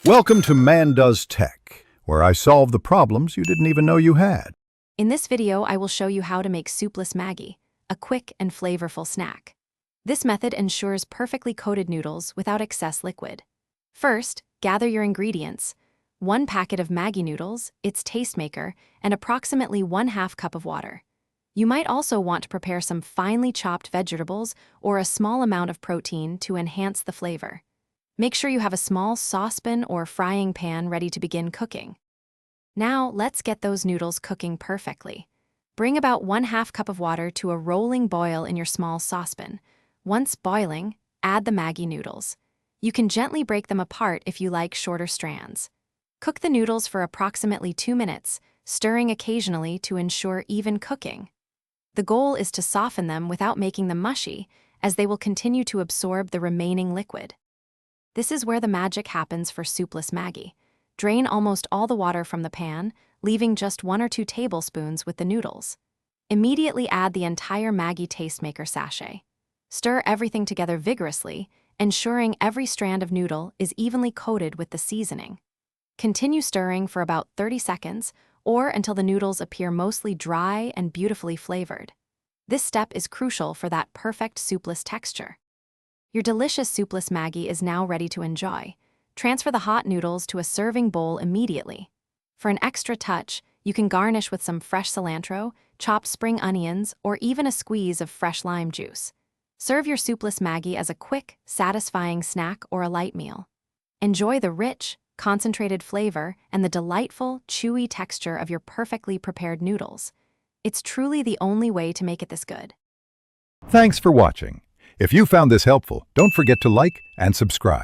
Welcome to Man Does Tech, where I solve the problems you didn't even know you had. In this video, I will show you how to make Soupless Maggi, a quick and flavorful snack. This method ensures perfectly coated noodles without excess liquid. First, gather your ingredients: 1 packet of Maggi noodles, its tastemaker, and approximately 1/2 cup of water. You might also want to prepare some finely chopped vegetables or a small amount of protein to enhance the flavor. Make sure you have a small saucepan or frying pan ready to begin cooking. Now, let's get those noodles cooking perfectly. Bring about 1/2 cup of water to a rolling boil in your small saucepan. Once boiling, add the Maggi noodles. You can gently break them apart if you like shorter strands. Cook the noodles for approximately 2 minutes, stirring occasionally to ensure even cooking. The goal is to soften them without making them mushy, as they will continue to absorb the remaining liquid. This is where the magic happens for Soupless Maggi. Drain almost all the water from the pan, leaving just 1 or 2 tablespoons with the noodles. Immediately add the entire Maggi tastemaker sachet. Stir everything together vigorously, ensuring every strand of noodle is evenly coated with the seasoning. Continue stirring for about 30 seconds, or until the noodles appear mostly dry and beautifully flavored. This step is crucial for that perfect soupless texture. Your delicious Soupless Maggi is now ready to enjoy. Transfer the hot noodles to a serving bowl immediately. For an extra touch, you can garnish with some fresh cilantro, chopped spring onions, or even a squeeze of fresh lime juice. Serve your Soupless Maggi as a quick, satisfying snack or a light meal. Enjoy the rich, concentrated flavor and the delightful, chewy texture of your perfectly prepared noodles. It's truly the only way to make it this good. Thanks for watching. If you found this helpful, don't forget to like and subscribe.